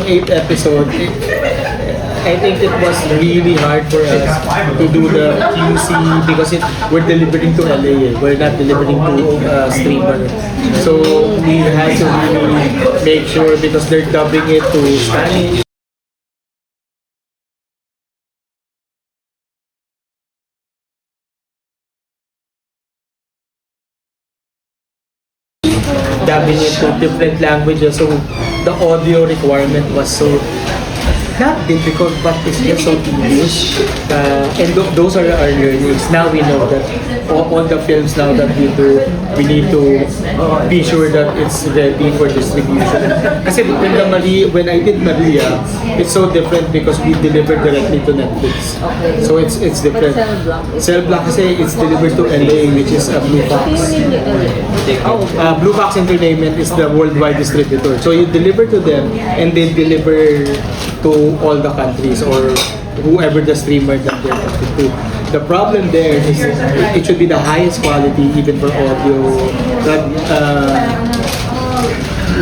Eighth episode, I think it was really hard for us to do the QC because we're delivering to LA. We're not delivering to streamer. So we had to really make sure because they're dubbing it to Spanish. Dubbing it to different languages, so the audio requirement was so not difficult, but it's just so tedious. And those are our learnings. Now we know that all the films now that we do, we need to be sure that it's ready for distribution. Kasi when I did Maria, it's so different because we delivered directly to Netflix. So it's different. Cell Block kasi it's delivered to LA, which is a Blue Fox. Blue Fox Entertainment is the worldwide distributor. So you deliver to them and they deliver to all the countries or whoever the streamer that they're talking to. The problem there is it should be the highest quality even for audio. That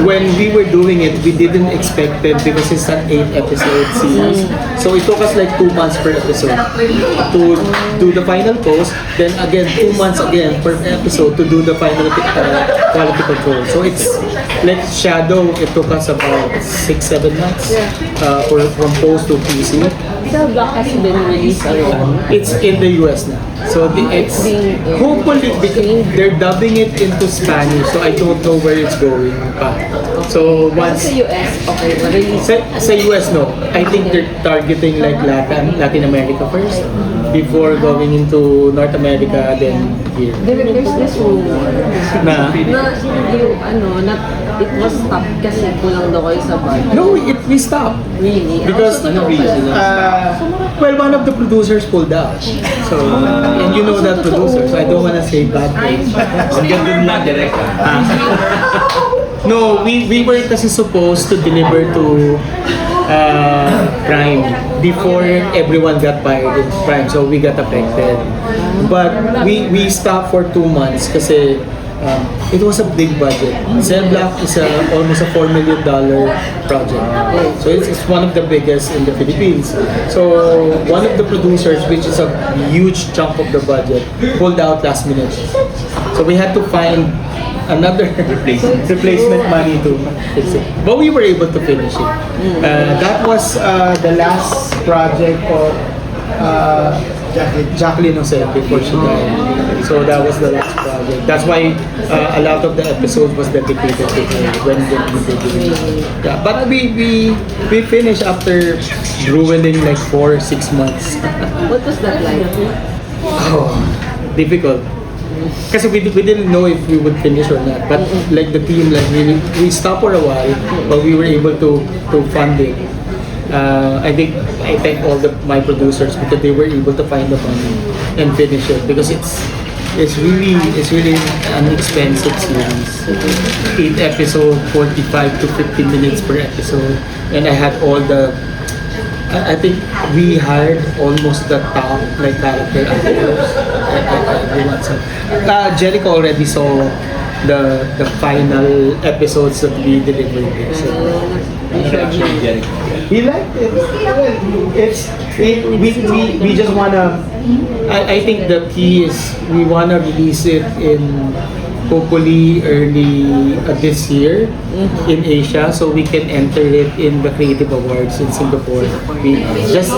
when we were doing it, we didn't expect it because it's an 8-episode series. So it took us like 2 months per episode to do the final post. Then again, 2 months again per episode to do the final quality control. So it's like Shadow. It took us about 6-7 months from post to PC. Cell Block has been released already. It's in the US now. So hopefully they're dubbing it into Spanish. So I don't know where it's going. So once Sa US, okay, release. sa US, no. I think they're targeting like Latin America first before going into North America, then here. There's this rumor Na it was stopped kasi kulang daw kayo sa budget. no, we stopped. Really? Because well, one of the producers pulled out. So and you know that producer, so I don't wanna say bad things. Ang ganda na direct. No, we were kasi supposed to deliver to Prime before everyone got fired in Prime, so we got affected. But we stopped for 2 months kasi it was a big budget. Cell Block is almost a $4 million project. So it's one of the biggest in the Philippines. So one of the producers, which is a huge chunk of the budget, pulled out last minute. So we had to find another replacement money to fix it. But we were able to finish it. That was the last project of Jacqueline Jose before she died. So that was the last project. That's why a lot of the episodes was dedicated to her when we did it. Yeah, but we finished after grueling like 4 or 6 months. What was that like? Difficult. Kasi we didn't know if we would finish or not. But like the team, like we stopped for a while, but we were able to fund it. I thank all my producers because they were able to find the money and finish it because it's really an expensive series. 8 episodes, 45 to 50 minutes per episode, and I had all the. I think we hired almost the top like character actors. Everyone. So, Jericho already saw the final episodes that we delivered. So, he liked it. We just wanna. I think the key is we wanna release it in hopefully early this year in Asia, so we can enter it in the Creative Awards in Singapore. We just